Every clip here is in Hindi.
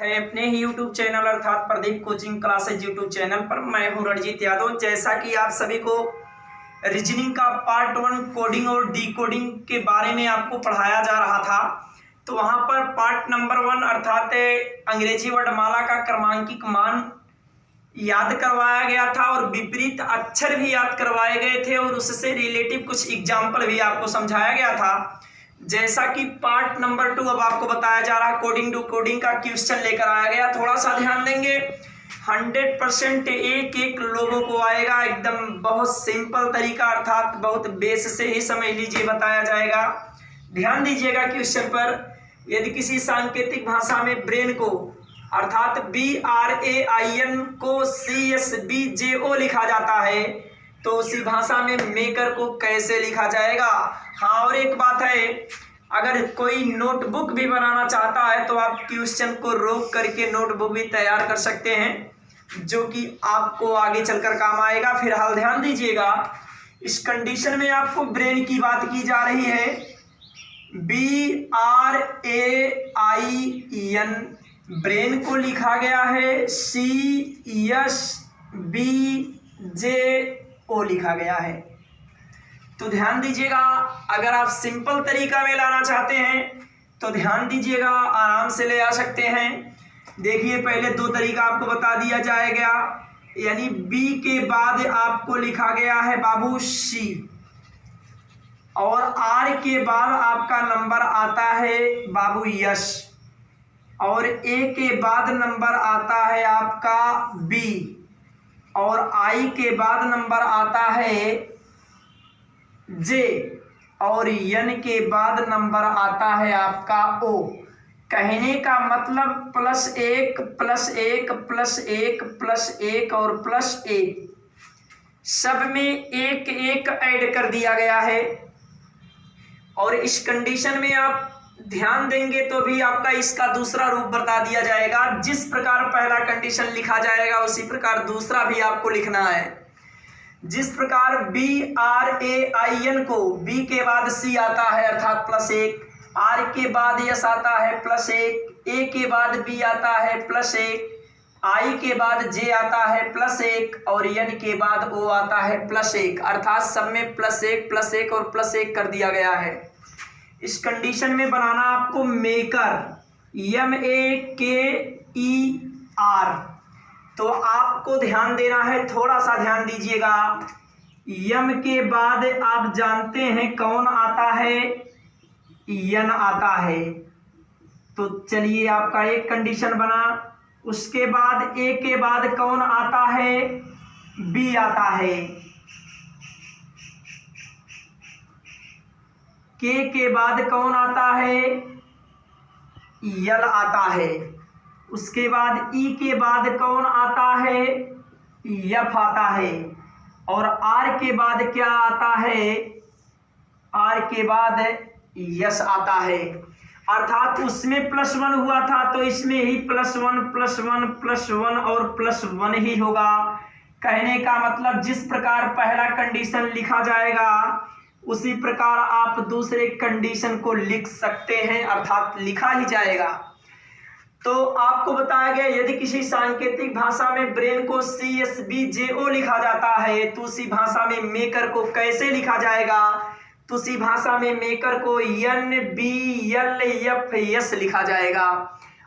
है अपने ही यूट्यूब चैनल अर्थात Pradeep coaching classes YouTube channel पर। मैं हूं रणजीत यादव। जैसा कि आप सभी को रीजनिंग का पार्ट 1 कोडिंग और डीकोडिंग के बारे में आपको पढ़ाया जा रहा था, तो वहां पर पार्ट नंबर 1 अर्थात अंग्रेजी वर्णमाला का क्रमांकिक मान याद करवाया गया था और विपरीत अक्षर भी याद करवाए गए थे और उससे रिलेटिव कुछ एग्जाम्पल भी आपको समझाया गया था। जैसा कि पार्ट नंबर 2 अब आपको बताया जा रहा, कोडिंग टू कोडिंग का क्वेश्चन लेकर आया गया। थोड़ा सा ध्यान देंगे, 100% एक लोगों को आएगा, एकदम बहुत सिंपल तरीका अर्थात बहुत बेस से ही समझ लीजिए, बताया जाएगा। ध्यान दीजिएगा क्वेश्चन पर। यदि किसी सांकेतिक भाषा में ब्रेन को अर्थात BRAIN को CSBJO लिखा जाता है, तो उसी भाषा में मेकर को कैसे लिखा जाएगा। हाँ, और एक बात है, अगर कोई नोटबुक भी बनाना चाहता है तो आप क्वेश्चन को रोक करके नोटबुक भी तैयार कर सकते हैं, जो कि आपको आगे चलकर काम आएगा। फिलहाल ध्यान दीजिएगा, इस कंडीशन में आपको ब्रेन की बात की जा रही है। BRAIN ब्रेन को लिखा गया है CSBJO लिखा गया है। तो ध्यान दीजिएगा, अगर आप सिंपल तरीका में लाना चाहते हैं तो ध्यान दीजिएगा, आराम से ले आ सकते हैं। देखिए, पहले 2 तरीका आपको बता दिया जाएगा। यानी B के बाद आपको लिखा गया है बाबू C, और R के बाद आपका नंबर आता है बाबू यश, और A के बाद नंबर आता है आपका B, और I के बाद नंबर आता है J, और N के बाद नंबर आता है आपका O। कहने का मतलब +1 +1 +1 +1 और +1 सब में 1 1 ऐड कर दिया गया है। और इस कंडीशन में आप ध्यान देंगे तो भी आपका इसका दूसरा रूप बता दिया जाएगा। जिस प्रकार पहला कंडीशन लिखा जाएगा उसी प्रकार दूसरा भी आपको लिखना है। जिस प्रकार BRAIN को B के बाद C आता है अर्थात +1, R के बाद यस आता है +1, A के बाद B आता है +1, I के बाद J आता है +1 और N के बाद O आता है +1, अर्थात सब में +1 +1 और +1 कर दिया गया है। इस कंडीशन में बनाना आपको मेकर, MEKER। तो आपको ध्यान देना है, थोड़ा सा ध्यान दीजिएगा। यम के बाद आप जानते हैं कौन आता है, N आता है। तो चलिए, आपका एक कंडीशन बना। उसके बाद A के बाद कौन आता है, B आता है। K के बाद कौन आता है, L आता है। उसके बाद E के बाद कौन आता है, F आता है। और R के बाद क्या आता है, R के बाद यस आता है। अर्थात उसमें +1 हुआ था तो इसमें ही +1 +1 +1 और +1 ही होगा। कहने का मतलब जिस प्रकार पहला कंडीशन लिखा जाएगा उसी प्रकार आप दूसरे कंडीशन को लिख सकते हैं, अर्थात लिखा ही जाएगा। तो आपको बताया गया, यदि किसी सांकेतिक भाषा में ब्रेन को CSBJO लिखा जाता है तो उसी भाषा में मेकर को कैसे लिखा जाएगा। तो उसी भाषा में मेकर को NBLFS लिखा जाएगा,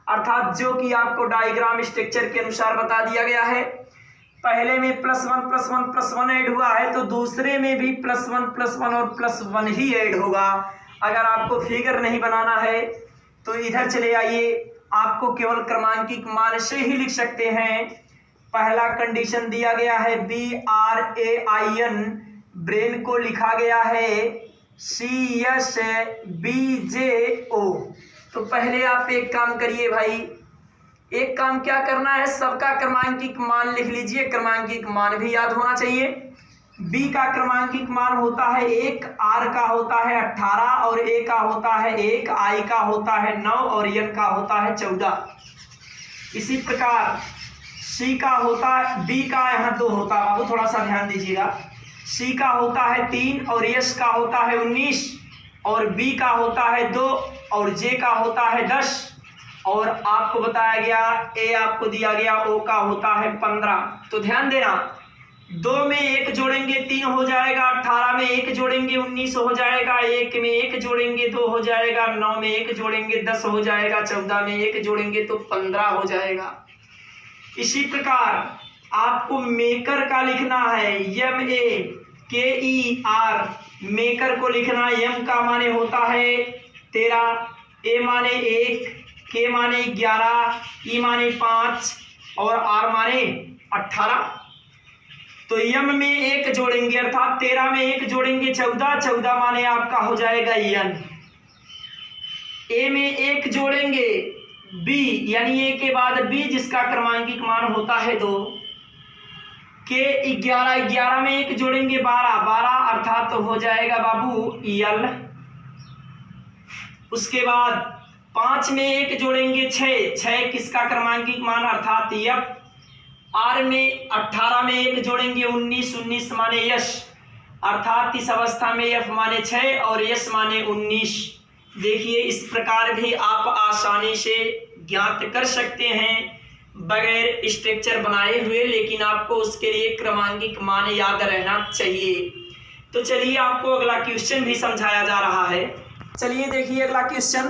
अर्थात जो कि आपको डायग्राम स्ट्रक्चर के अनुसार बता दिया गया है। पहले में +1 +1 +1 ऐड हुआ है तो दूसरे में भी +1 +1 और +1 ही ऐड होगा। अगर आपको फिगर नहीं बनाना है तो इधर चले आइए, आपको केवल क्रमांकिक मान से ही लिख सकते हैं। पहला कंडीशन दिया गया है BRAIN, ब्रेन को लिखा गया है CSBJO। तो पहले आप एक काम करिए भाई, एक काम क्या करना है, सबका क्रमांकिक मान लिख लीजिए। क्रमांकिक मान भी याद होना चाहिए। B का क्रमांकिक मान होता है 1, R का होता है 18 और A का होता है 1, I का होता है 9 और N का होता है 14। इसी प्रकार C का होता है, B का यहाँ 2 होता है, बाबू थोड़ा सा ध्यान दीजिएगा। C का होता है 3 और S का होता है 19 और B का होता है 2 और J का होता है 10 और आपको बताया गया ए आपको दिया गया ओ का होता है 15। तो ध्यान देना, 2 में 1 जोड़ेंगे 3 हो जाएगा, 18 में 1 जोड़ेंगे 19 हो जाएगा, 1 में 1 जोड़ेंगे 2 हो जाएगा, 9 में 1 जोड़ेंगे 10 हो जाएगा, 14 में 1 जोड़ेंगे तो 15 हो जाएगा। इसी प्रकार आपको मेकर का लिखना है, MEKER, मेकर को लिखना। M का माने होता है 13, A माने 1, K माने 11, E माने 5 और R माने 18। तो M में 1 जोड़ेंगे अर्थात 13 में 1 जोड़ेंगे 14, 14 माने आपका हो जाएगा N। A में 1 जोड़ेंगे B यानी A के बाद B जिसका क्रमांकिक मान होता है 2। K 11, 11 में 1 जोड़ेंगे 12, 12 अर्थात तो हो जाएगा बाबू L। उसके बाद 5 में 1 जोड़ेंगे 6, 6 किसका क्रमांकिक मान अर्थात F। R में 18 में 1 जोड़ेंगे 19, 19 माने यश अर्थात इस अवस्था में F माने 6 और यश माने 19। देखिए इस प्रकार भी आप आसानी से ज्ञात कर सकते हैं बगैर स्ट्रक्चर बनाए हुए, लेकिन आपको उसके लिए क्रमांकिक मान याद रहना चाहिए। तो चलिए आपको अगला क्वेश्चन भी समझाया जा रहा है। चलिए देखिए अगला क्वेश्चन,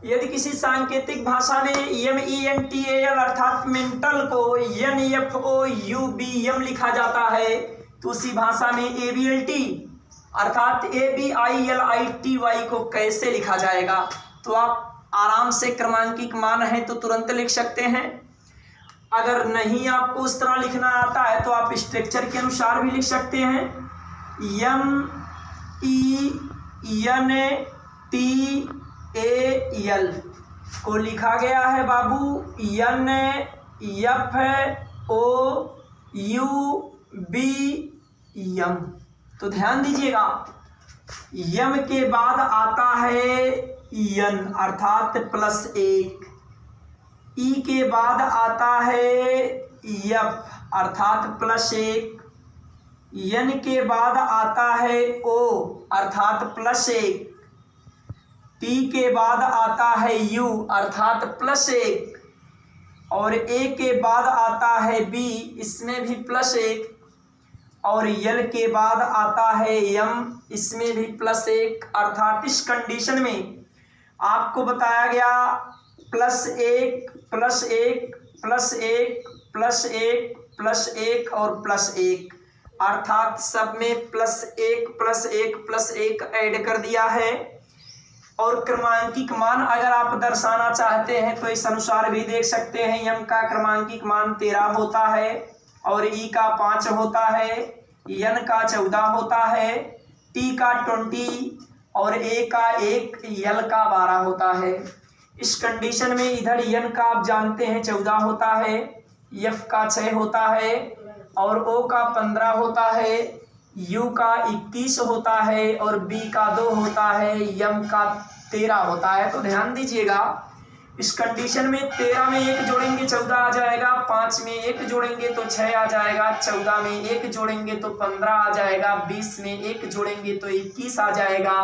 यदि किसी सांकेतिक भाषा में MENTAL अर्थात मेंटल को NFOUBM लिखा जाता है तो उसी भाषा में ABLT अर्थात ABILITY को कैसे लिखा जाएगा। तो आप आराम से क्रमांकिक मान है तो तुरंत लिख सकते हैं। अगर नहीं आपको उस तरह लिखना आता है तो आप स्ट्रक्चर के अनुसार भी लिख सकते हैं। MENTAL को लिखा गया है बाबू NFOUBM। तो ध्यान दीजिएगा, यम के बाद आता है N अर्थात +1, ई के बाद आता है F अर्थात +1, N के बाद आता है O अर्थात +1, T के बाद आता है U अर्थात +1 और A के बाद आता है B इसमें भी +1 और L के बाद आता है M इसमें भी +1 अर्थात इस कंडीशन में आपको बताया गया +1 +1 +1 +1 +1 और +1 अर्थात सब में +1 +1 +1 ऐड कर दिया है। और क्रमांकिक मान अगर आप दर्शाना चाहते हैं तो इस अनुसार भी देख सकते हैं। यम का क्रमांकिक मान 13 होता है और ई का 5 होता है, एन का 14 होता है, टी का 20 और ए का 1, यल का 12 होता है। इस कंडीशन में इधर एन का आप जानते हैं 14 होता है, एफ का 6 होता है और ओ का 15 होता है, यू का 21 होता है और बी का 2 होता है, यम का 13 होता है। तो ध्यान दीजिएगा इस कंडीशन में 13 में 1 जोड़ेंगे 14 आ जाएगा, 5 में 1 जोड़ेंगे तो 6 आ जाएगा, 14 में 1 जोड़ेंगे तो 15 आ जाएगा, 20 में 1 जोड़ेंगे तो 21 आ जाएगा,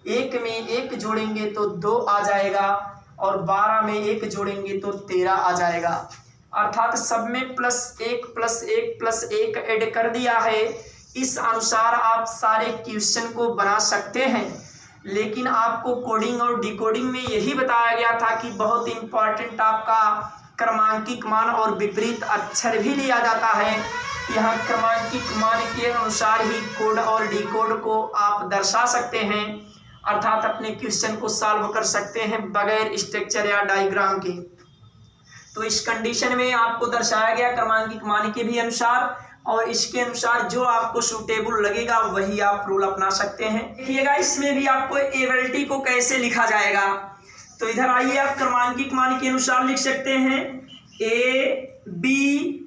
1 में 1 जोड़ेंगे तो 2 आ जाएगा और 12 में 1 जोड़ेंगे तो 13 आ जाएगा। अर्थात सब में +1 +1 +1 ऐड कर दिया है। इस अनुसार आप सारे क्वेश्चन को बना सकते हैं, लेकिन आपको कोडिंग और डिकोडिंग में यही बताया गया था कि बहुत इंपॉर्टेंट आपका क्रमांकिक मान और विपरीत अक्षर भी लिया जाता है। यहाँ क्रमांकिक मान के अनुसार ही कोड और डिकोड को आप दर्शा सकते हैं, अर्थात अपने क्वेश्चन को सॉल्व कर सकते हैं बगैर स्ट्रक्चर या डायग्राम के। तो इस कंडीशन में आपको दर्शाया गया क्रमांकिक मान के भी अनुसार, और इसके अनुसार जो आपको सूटेबल लगेगा वही आप रूल अपना सकते हैं। देखिएगा इसमें भी आपको एबिलिटी को कैसे लिखा जाएगा। तो इधर आइए, आप क्रमांकिक मान के अनुसार लिख सकते हैं ABILITY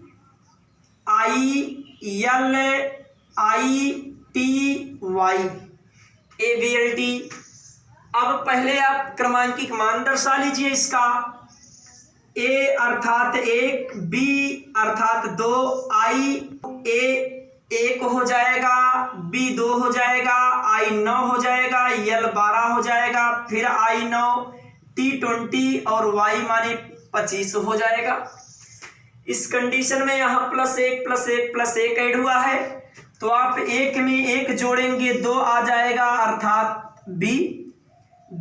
एबिलिटी। अब पहले आप क्रमांकिक मान दर्शा लीजिए इसका। A अर्थात 1, B अर्थात 2, A 1 हो जाएगा, B 2 हो जाएगा, I 9 हो जाएगा, L 12 हो जाएगा, फिर I 9, T20 और y माने 25 हो जाएगा। इस कंडीशन में यहाँ +1 ऐड हुआ है, तो आप 1 में 1 जोड़ेंगे 2 आ जाएगा अर्थात b,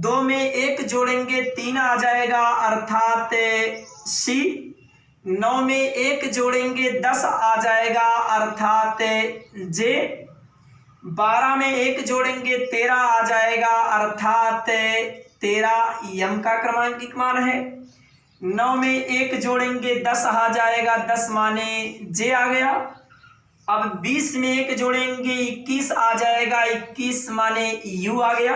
2 में 1 जोड़ेंगे 3 आ जाएगा अर्थात c, 9 में 1 जोड़ेंगे 10 आ जाएगा अर्थात j, 12 में 1 जोड़ेंगे 13 आ जाएगा अर्थात 13 यम का क्रमांकिक मान है। 9 में 1 जोड़ेंगे 10 आ जाएगा, 10 माने जे आ गया। अब 20 में 1 जोड़ेंगे 21 आ जाएगा, 21 माने यू आ गया।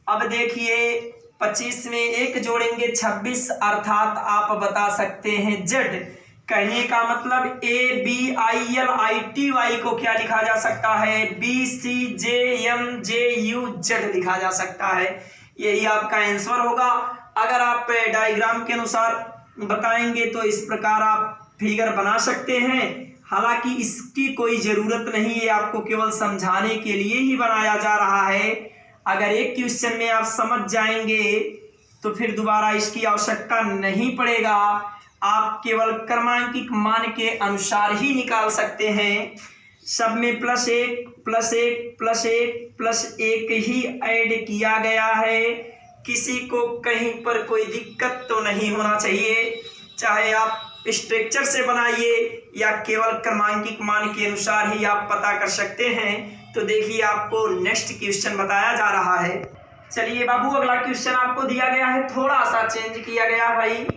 अब देखिए 25 में 1 जोड़ेंगे 26 अर्थात आप बता सकते हैं जेड। कहने का मतलब ABILITY को क्या लिखा जा सकता है, BCJMJU जेड लिखा जा सकता है। यही आपका आंसर होगा। अगर आप डायग्राम के अनुसार बताएंगे तो इस प्रकार आप फिगर बना सकते हैं। हालांकि इसकी कोई ज़रूरत नहीं है, आपको केवल समझाने के लिए ही बनाया जा रहा है। अगर एक क्वेश्चन में आप समझ जाएंगे तो फिर दोबारा इसकी आवश्यकता नहीं पड़ेगा। आप केवल क्रमांकिक मान के अनुसार ही निकाल सकते हैं। सब में +1 ही ऐड किया गया है। किसी को कहीं पर कोई दिक्कत तो नहीं होना चाहिए, चाहे आप स्ट्रक्चर से बनाइए या केवल क्रमांकिक मान के अनुसार ही आप पता कर सकते हैं। तो देखिए आपको नेक्स्ट क्वेश्चन बताया जा रहा है। चलिए बाबू, अगला क्वेश्चन आपको दिया गया है, थोड़ा सा चेंज किया गया भाई।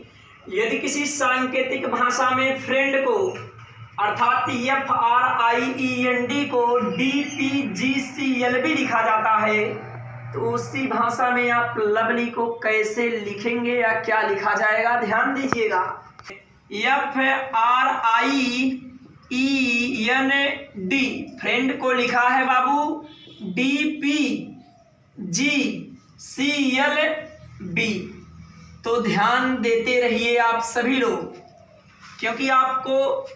यदि किसी सांकेतिक भाषा में फ्रेंड को अर्थात FRIEND को DPGCLB लिखा जाता है, तो उसी भाषा में आप लवली को कैसे लिखेंगे या क्या लिखा जाएगा, ध्यान दीजिएगा। FRIEND फ्रेंड को लिखा है बाबू DPGCLB। तो ध्यान देते रहिए आप सभी लोग, क्योंकि आपको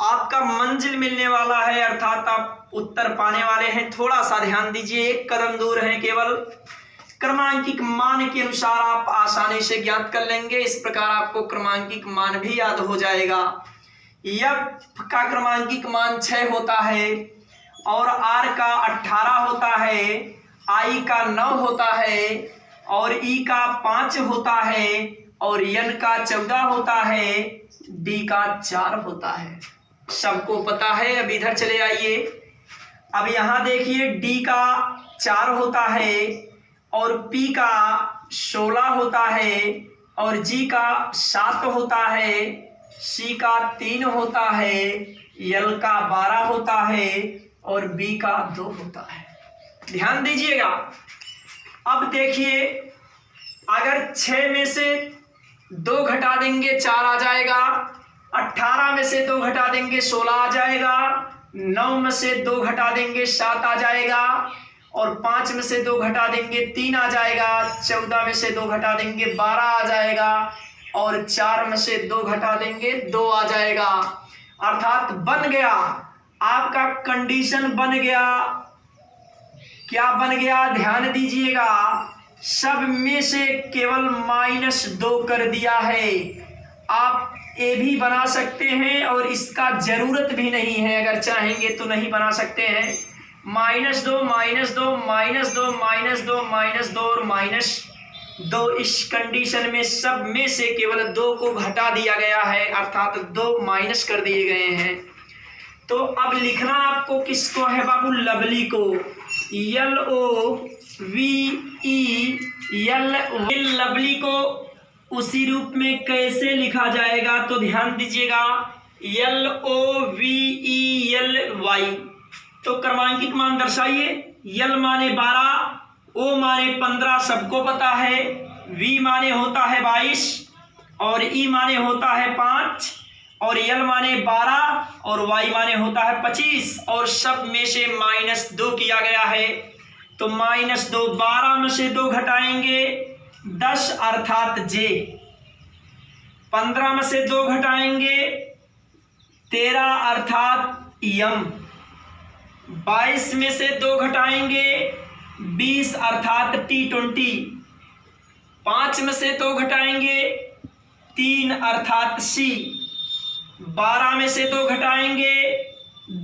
आपका मंजिल मिलने वाला है, अर्थात आप उत्तर पाने वाले हैं। थोड़ा सा ध्यान दीजिए, एक कदम दूर है, केवल क्रमांकिक मान के अनुसार आप आसानी से ज्ञात कर लेंगे। इस प्रकार आपको क्रमांकिक मान भी याद हो जाएगा। एफ का क्रमांकिक मान 6 होता है और आर का 18 होता है, आई का 9 होता है और ई का 5 होता है और एन का 14 होता है, डी का 4 होता है। सबको पता है। अब इधर चले आइए। अब यहाँ देखिए डी का 4 होता है और पी का 16 होता है और जी का 7 होता है, सी का 3 होता है, एल का 12 होता है और बी का 2 होता है। ध्यान दीजिएगा। अब देखिए, अगर 6 में से 2 घटा देंगे 4 आ जाएगा, 18 में से 2 घटा देंगे 16 आ जाएगा, 9 में से 2 घटा देंगे 7 आ जाएगा और 5 में से 2 घटा देंगे 3 आ जाएगा, 14 में से 2 घटा देंगे 12 आ जाएगा और 4 में से 2 घटा देंगे 2 आ जाएगा। अर्थात बन गया, आपका कंडीशन बन गया। क्या बन गया, ध्यान दीजिएगा। सब में से केवल -2 कर दिया है। आप ए भी बना सकते हैं और इसका जरूरत भी नहीं है, अगर चाहेंगे तो नहीं बना सकते हैं। -2 -2 -2 -2 -2 और -2, इस कंडीशन में सब में से केवल 2 को घटा दिया गया है, अर्थात 2 माइनस कर दिए गए हैं। तो अब लिखना आपको किसको है बाबू, लवली को। LOVEL लवली को उसी रूप में कैसे लिखा जाएगा, तो ध्यान दीजिएगा। LOVELY, तो क्रमांकिक मान दर्शाइए। L माने 12, O माने 15 सबको पता है, V माने होता है 22 और E माने होता है 5 और L माने 12 और Y माने होता है 25 और सब में से -2 किया गया है। तो -2, 12 में से 2 घटाएंगे 10 अर्थात J, 15 में से 2 घटाएंगे 13 अर्थात M, 22 में से 2 घटाएंगे 20 अर्थात T20, 5 में से 2 घटाएंगे 3 अर्थात सी, 12 में से 2 घटाएंगे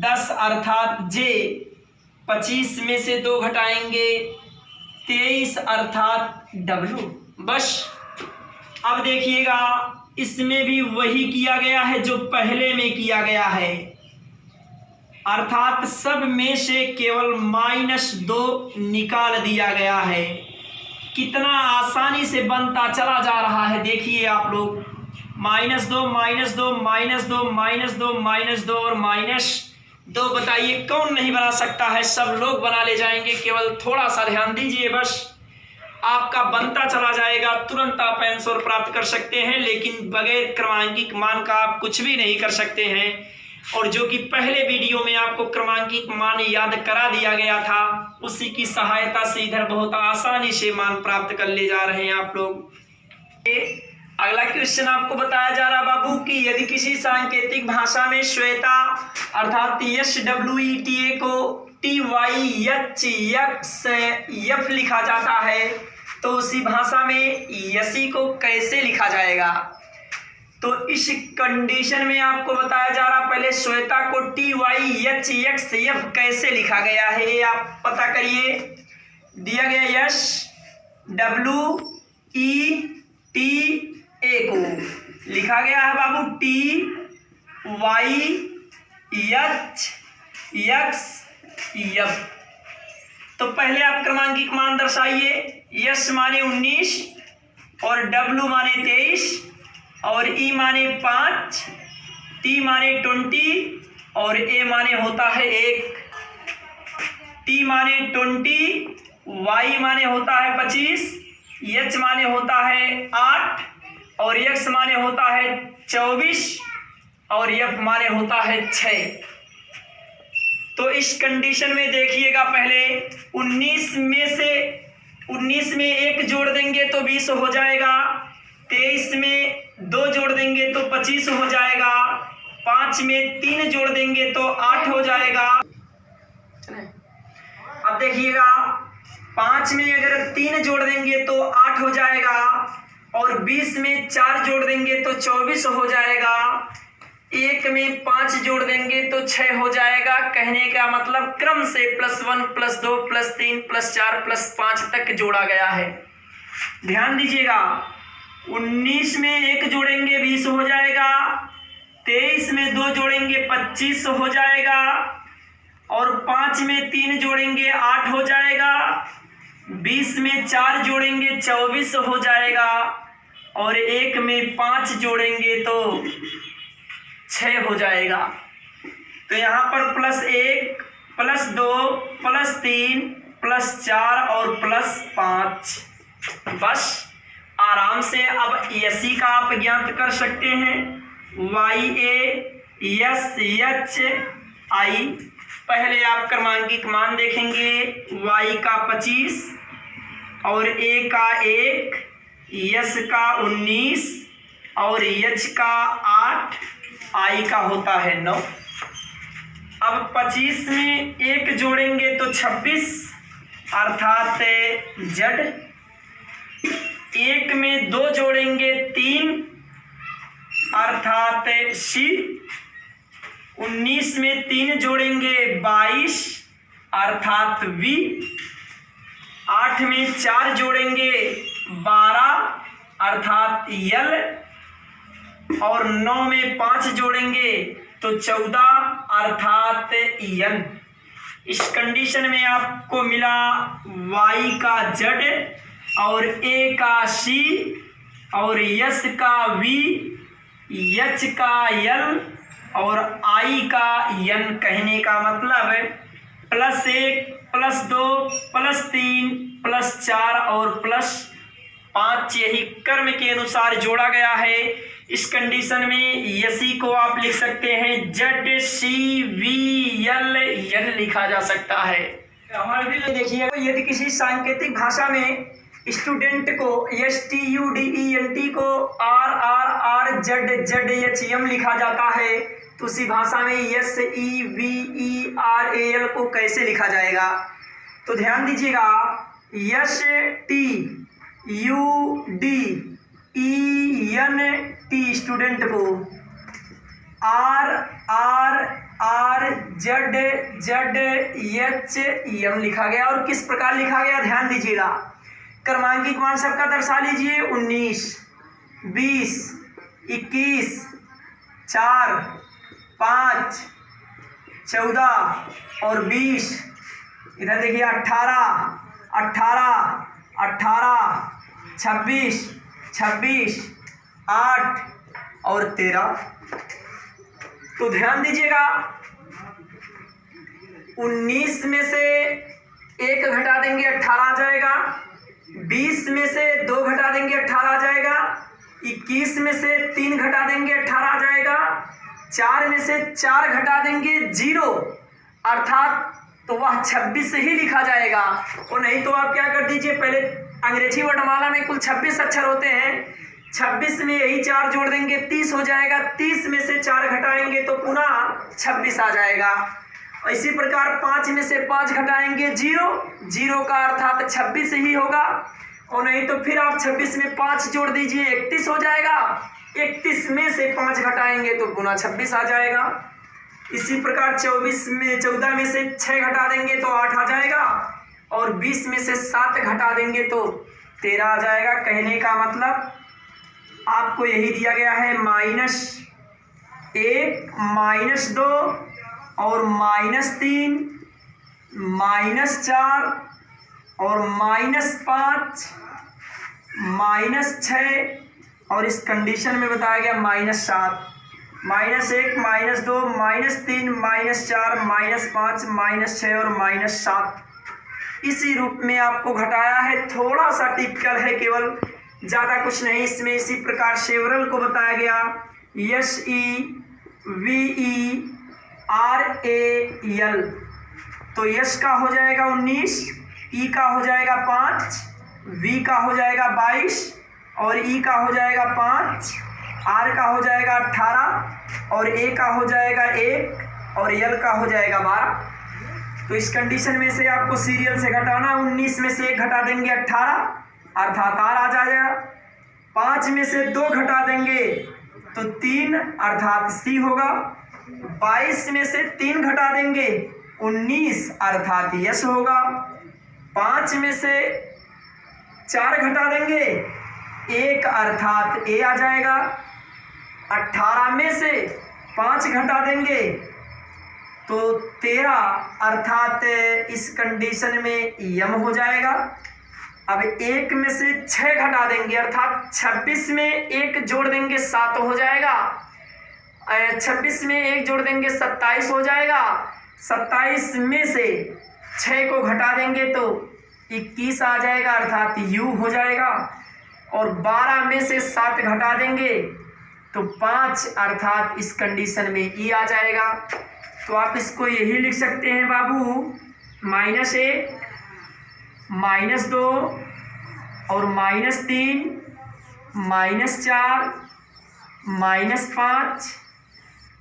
10 अर्थात जे, 25 में से 2 घटाएंगे 23 अर्थात डब्ल्यू। बस अब देखिएगा इसमें भी वही किया गया है जो पहले में किया गया है, अर्थात सब में से केवल -2 निकाल दिया गया है। कितना आसानी से बनता चला जा रहा है देखिए आप लोग, -2 -2 -2 -2 -2 और -2। बताइए कौन नहीं बना सकता है, सब लोग बना ले जाएंगे, केवल थोड़ा सा ध्यान दीजिए, बस आपका बनता चला जाएगा, तुरंत आप आंसर प्राप्त कर सकते हैं। लेकिन बगैर क्रमांकित मान का आप कुछ भी नहीं कर सकते हैं, और जो कि पहले वीडियो में आपको क्रमांकित मान याद करा दिया गया था, उसी की सहायता से इधर बहुत आसानी से मान प्राप्त कर ले जा रहे हैं आप लोग। अगला क्वेश्चन आपको बताया जा रहा बाबू कि यदि किसी सांकेतिक भाषा में श्वेता अर्थात SWETA को TYHXF लिखा जाता है तो उसी भाषा में यसी को कैसे लिखा जाएगा। तो इस कंडीशन में आपको बताया जा रहा, पहले श्वेता को TYHXF कैसे लिखा गया है ये आप पता करिए। दिया गया SWETA को लिखा गया है बाबू TYHXF। तो पहले आप क्रमांकिक मान दर्शाइए, यस माने 19 और W माने 23 और E माने 5, T माने 20 और A माने होता है 1। T माने 20, Y माने होता है 25, H माने होता है 8 और X माने होता है 24 और F माने होता है 6। तो इस कंडीशन में देखिएगा, पहले 19 में 1 जोड़ देंगे तो 20 हो जाएगा, 23 में 2 जोड़ देंगे तो 25 हो जाएगा, 5 में 3 जोड़ देंगे तो 8 हो जाएगा। अब देखिएगा 5 में अगर 3 जोड़ देंगे तो 8 हो जाएगा और 20 में 4 जोड़ देंगे तो 24 हो जाएगा, 1 में 5 जोड़ देंगे तो 6 हो जाएगा। कहने का मतलब क्रम से +1 +2 +3 +4 +5 तक जोड़ा गया है। ध्यान दीजिएगा, 19 में 1 जोड़ेंगे 20 हो जाएगा, 23 में 2 जोड़ेंगे 25 हो जाएगा और 5 में 3 जोड़ेंगे 8 हो जाएगा, 20 में 4 जोड़ेंगे 24 हो जाएगा और 1 में 5 जोड़ेंगे तो 6 हो जाएगा। तो यहाँ पर +1 +2 +3 +4 और +5। बस आराम से अब यसी का आप ज्ञात कर सकते हैं, YASHI। पहले आप क्रमांकिक मान देखेंगे, Y का 25 और A का 1, S का 19 और H का 8, I का होता है 9। अब 25 में 1 जोड़ेंगे तो 26 अर्थात Z, 1 में 2 जोड़ेंगे 3 अर्थात C, 19 में 3 जोड़ेंगे 22 अर्थात V, 8 में 4 जोड़ेंगे 12 अर्थात L और 9 में 5 जोड़ेंगे तो 14 अर्थात N। इस कंडीशन में आपको मिला Y का Z और A का C और S का V, H का L और I का N। कहने का मतलब +1 +2 +3 +4 और +5 यही क्रम के अनुसार जोड़ा गया है। इस कंडीशन में यसी को आप लिख सकते हैं ZCVLN लिखा जा सकता है। हमारे भी देखिए, यदि किसी सांकेतिक भाषा में स्टूडेंट को STUDENT को RRRZZHM लिखा जाता है तो उसी भाषा में SEVERAL को कैसे लिखा जाएगा। तो ध्यान दीजिएगा, ST STUDENT स्टूडेंट को, RRRZZM लिखा गया। और किस प्रकार लिखा गया ध्यान दीजिएगा। क्रमांकित मान सबका दर्शा लीजिए 19, 20, 21, 4, 5, 14 और 20। इधर देखिए 18, 26, 8 और 13। तो ध्यान दीजिएगा 19 में से 1 घटा देंगे 18 आ जाएगा, 20 में से 2 घटा देंगे 18 आ जाएगा, 21 में से 3 घटा देंगे 18 आ जाएगा, 4 में से 4 घटा देंगे 0 अर्थात तो वह 26 ही लिखा जाएगा। और नहीं तो आप क्या कर दीजिए, पहले अंग्रेजी वर्णमाला में कुल 26 अक्षर होते हैं, 26 में यही 4 जोड़ देंगे 30 हो जाएगा, 30 में से 4 घटाएंगे तो पुनः 26 आ जाएगा। और इसी प्रकार 5 में से 5 घटाएंगे 0 का अर्थात 26 ही होगा। और नहीं तो फिर आप 26 में 5 जोड़ दीजिए 31 हो जाएगा, 31 में से 5 घटाएंगे तो पुनः 26 आ जाएगा। इसी प्रकार 14 में से 6 घटा देंगे तो 8 आ जाएगा, और 20 में से 7 घटा देंगे तो 13 आ जाएगा। कहने का मतलब आपको यही दिया गया है -1, -2 और -3, -4 और -5, -6 और इस कंडीशन में बताया गया -7, -1, -2, -3, -4, -5, -6 और -7 इसी रूप में आपको घटाया है। थोड़ा सा टिपिकल है, केवल ज़्यादा कुछ नहीं इसमें। इसी प्रकार सेवरल को बताया गया SEVERAL। तो यश का हो जाएगा 19, ई का हो जाएगा 5, वी का हो जाएगा 22 और ई का हो जाएगा 5, आर का हो जाएगा 18 और ए का हो जाएगा 1 और यल का हो जाएगा 12। तो इस कंडीशन में से आपको सीरियल से घटाना, 19 में से 1 घटा देंगे 18 अर्थात आर आ जाएगा, 5 में से 2 घटा देंगे तो 3 अर्थात सी होगा, 22 में से 3 घटा देंगे 19 अर्थात यश होगा, 5 में से 4 घटा देंगे 1 अर्थात ए आ जाएगा, 18 में से 5 घटा देंगे तो 13 अर्थात इस कंडीशन में यम हो जाएगा। अब 1 में से 6 घटा देंगे अर्थात 26 में 1 जोड़ देंगे 7 हो जाएगा, 26 में 1 जोड़ देंगे 27 हो जाएगा, 27 में से 6 को घटा देंगे तो 21 आ जाएगा अर्थात यू हो जाएगा, और 12 में से 7 घटा देंगे तो 5 अर्थात इस कंडीशन में ई आ जाएगा। तो आप इसको यही लिख सकते हैं बाबू, -1, -2 और -3, -4, -5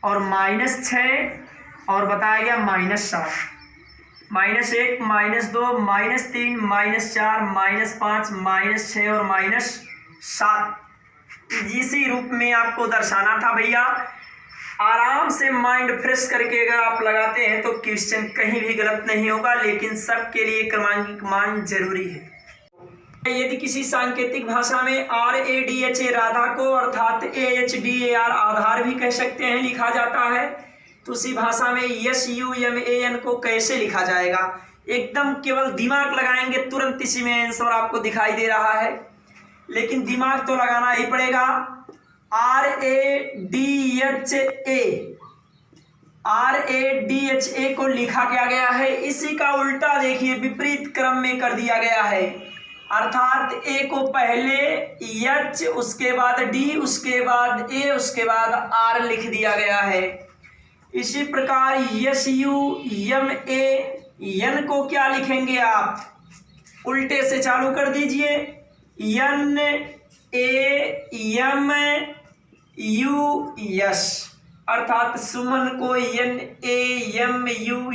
और -6 और बताया गया -7। -1, -2, -3, -4, -5, -6 और -7 इसी रूप में आपको दर्शाना था भैया। आराम से माइंड फ्रेश करके अगर आप लगाते हैं तो क्वेश्चन कहीं भी गलत नहीं होगा, लेकिन सबके लिए क्रमांकित मान जरूरी है। यदि किसी सांकेतिक भाषा में RADHA राधा को अर्थात AHDAR आधार भी कह सकते हैं लिखा जाता है, तो उसी भाषा में SUMAN को कैसे लिखा जाएगा? एकदम केवल दिमाग लगाएंगे तुरंत इसी में आंसर आपको दिखाई दे रहा है, लेकिन दिमाग तो लगाना ही पड़ेगा। RADHA को लिखा क्या गया है, इसी का उल्टा देखिए विपरीत क्रम में कर दिया गया है, अर्थात ए को पहले एच उसके बाद डी उसके बाद ए उसके बाद आर लिख दिया गया है। इसी प्रकार SUMAN को क्या लिखेंगे आप, उल्टे से चालू कर दीजिए, NAMU अर्थात सुमन को NAMU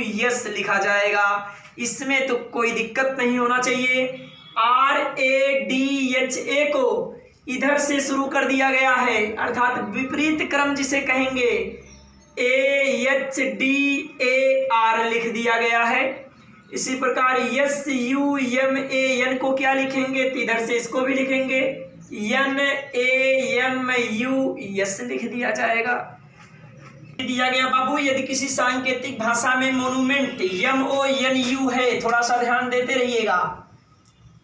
लिखा जाएगा। इसमें तो कोई दिक्कत नहीं होना चाहिए। RADHA को इधर से शुरू कर दिया गया है, अर्थात विपरीत क्रम जिसे कहेंगे AHDAR लिख दिया गया है। इसी प्रकार SUMAN को क्या लिखेंगे, तो इधर से इसको भी लिखेंगे NAMU लिख दिया जाएगा। दिया गया बाबू, यदि किसी सांकेतिक भाषा में मोनूमेंट MONU है, थोड़ा सा ध्यान देते रहिएगा,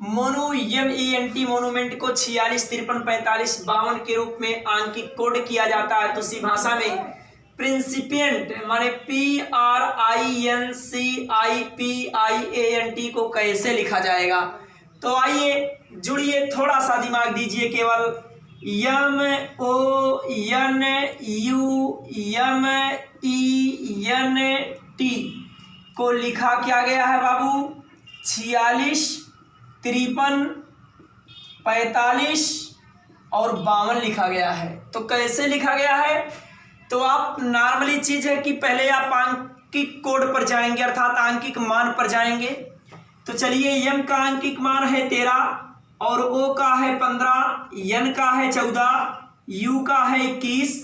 MENT मोनूमेंट को 46, 53, 45, 52 के रूप में आंकिक कोड किया जाता है, तो उसी भाषा में प्रिंसिपिएंट माने PRINCIPIANT को कैसे लिखा जाएगा। तो आइए जुड़िए, थोड़ा सा दिमाग दीजिए, केवल MONUMENT को लिखा क्या गया है बाबू, 46, 53, 45 और 52 लिखा गया है। तो कैसे लिखा गया है, तो आप नॉर्मली चीज है कि पहले आप आंकिक कोड पर जाएंगे, अर्थात आंकिक मान पर जाएंगे। तो चलिए, M का आंकिक मान है 13 और O का है 15, N का है 14, U का है 21,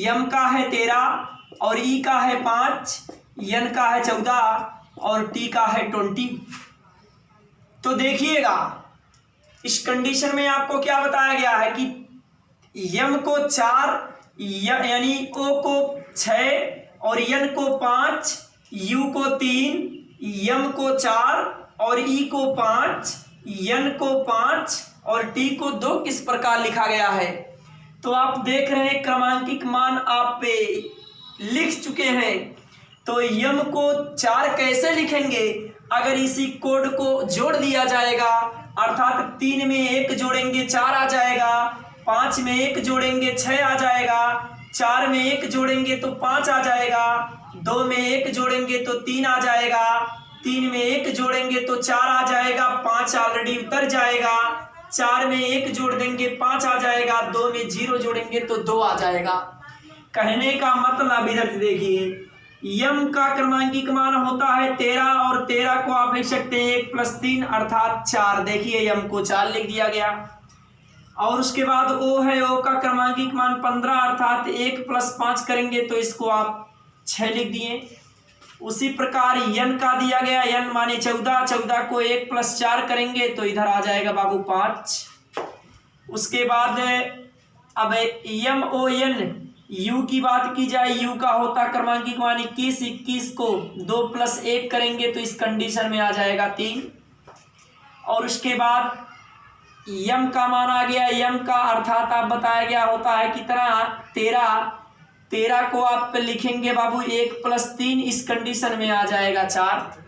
M का है 13 और E का है 5, N का है 14 और T का है 20। तो देखिएगा, इस कंडीशन में आपको क्या बताया गया है कि M को 4 यानी O को 6 और N को 5, U को 3, M को 4 और E को 5, N को 5 और T को 2 किस प्रकार लिखा गया है। तो आप देख रहे हैं क्रमांकिक मान आप पे लिख चुके हैं। तो M को 4 कैसे लिखेंगे, अगर इसी कोड को जोड़ दिया जाएगा, अर्थात 3 में 1 जोड़ेंगे 4 आ जाएगा, 5 में 1 जोड़ेंगे 6 आ जाएगा, 4 में 1 जोड़ेंगे तो 5 आ जाएगा, 2 में 1 जोड़ेंगे तो 3 आ जाएगा, 3 में 1 जोड़ेंगे तो 4 आ जाएगा, 5 ऑलरेडी उतर जाएगा, 4 में 1 जोड़ देंगे 5 आ जाएगा, 2 में 0 जोड़ेंगे तो 2 आ जाएगा। कहने का मतलब इधर से देखिए, M का क्रमांकिक मान होता है 13 और 13 को आप लिख सकते हैं 1 + 3 अर्थात 4। देखिए M को 4 लिख दिया गया। और उसके बाद O है, O का क्रमांकिक मान 15 अर्थात 1 + 5 करेंगे तो इसको आप 6 लिख दिए। उसी प्रकार N का दिया गया, N माने 14, 14 को 1 + 4 करेंगे तो इधर आ जाएगा बाबू 5। उसके बाद अब MON U की बात की जाए, U का होता क्रमांकिक मान 21, 21 को 2 + 1 करेंगे तो इस कंडीशन में आ जाएगा 3। और उसके बाद M का मान आ गया, M का अर्थात आप बताया गया होता है कितना 13, 13 को आप लिखेंगे बाबू 1 + 3, इस कंडीशन में आ जाएगा 4।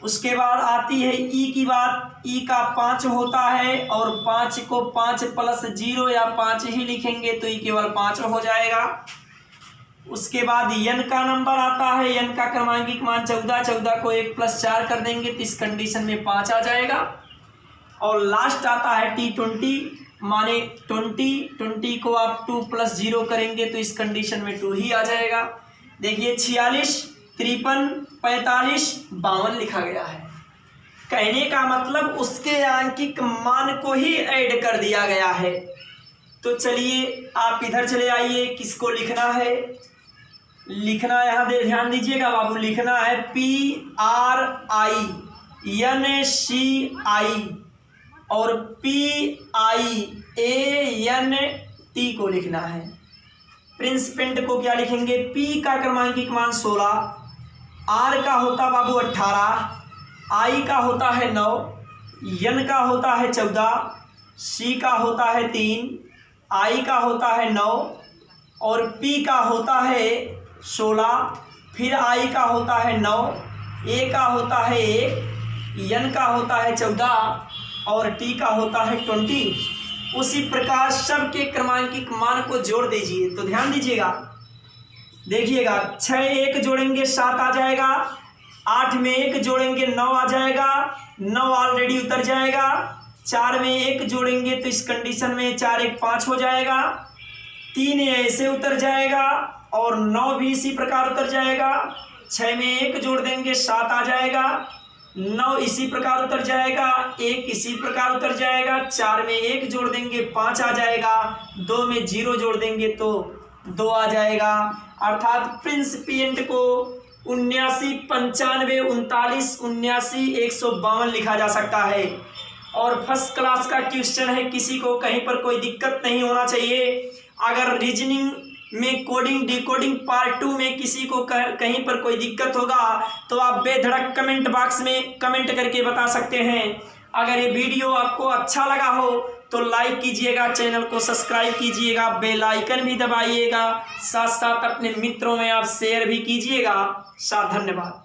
उसके बाद आती है E की बात, E का 5 होता है और 5 को 5 + 0 या 5 ही लिखेंगे तो E केवल 5 हो जाएगा। उसके बाद N का नंबर आता है, N का क्रमांकिक मान 14, 14 को 1 + 4 कर देंगे तो इस कंडीशन में 5 आ जाएगा। और लास्ट आता है T20 माने 20, 20 को आप 2 + 0 करेंगे तो इस कंडीशन में 2 ही आ जाएगा। देखिए 46, 53, 45, 52 लिखा गया है। कहने का मतलब उसके आंकिक मान को ही ऐड कर दिया गया है। तो चलिए आप इधर चले आइए, किसको लिखना है, लिखना यहाँ ध्यान दीजिएगा बाबू, लिखना है PRINCI और PIANT को लिखना है। प्रिंसिपेंट को क्या लिखेंगे, P का क्रमांकिक मान 16, R का होता बाबू 18, I का होता है 9, N का होता है 14, C का होता है 3, I का होता है 9 और P का होता है 16, फिर I का होता है 9, A का होता है 1, N का होता है 14 और T का होता है 20। उसी प्रकार सबके क्रमांकिक मान को जोड़ दीजिए। तो ध्यान दीजिएगा, देखिएगा 6 1 जोड़ेंगे 7 आ जाएगा, 8 में 1 जोड़ेंगे 9 आ जाएगा, 9 ऑलरेडी उतर जाएगा, 4 में 1 जोड़ेंगे तो इस कंडीशन में 4 1 5 हो जाएगा, 3 ऐसे उतर जाएगा और 9 भी इसी प्रकार उतर जाएगा, 6 में 1 जोड़ देंगे 7 आ जाएगा, 9 इसी प्रकार उतर जाएगा, 1 इसी प्रकार उतर जाएगा, 4 में 1 जोड़ देंगे 5 आ जाएगा, 2 में 0 जोड़ देंगे तो 2 आ जाएगा। अर्थात प्रिंसिपिएंट को 79, 95, 39, 79, 152 लिखा जा सकता है। और फर्स्ट क्लास का क्वेश्चन है, किसी को कहीं पर कोई दिक्कत नहीं होना चाहिए। अगर रीजनिंग में कोडिंग डिकोडिंग पार्ट 2 में किसी को कहीं पर कोई दिक्कत होगा तो आप बेधड़क कमेंट बॉक्स में कमेंट करके बता सकते हैं। अगर ये वीडियो आपको अच्छा लगा हो तो लाइक कीजिएगा, चैनल को सब्सक्राइब कीजिएगा, बेल आइकन भी दबाइएगा, साथ साथ अपने मित्रों में आप शेयर भी कीजिएगा। धन्यवाद।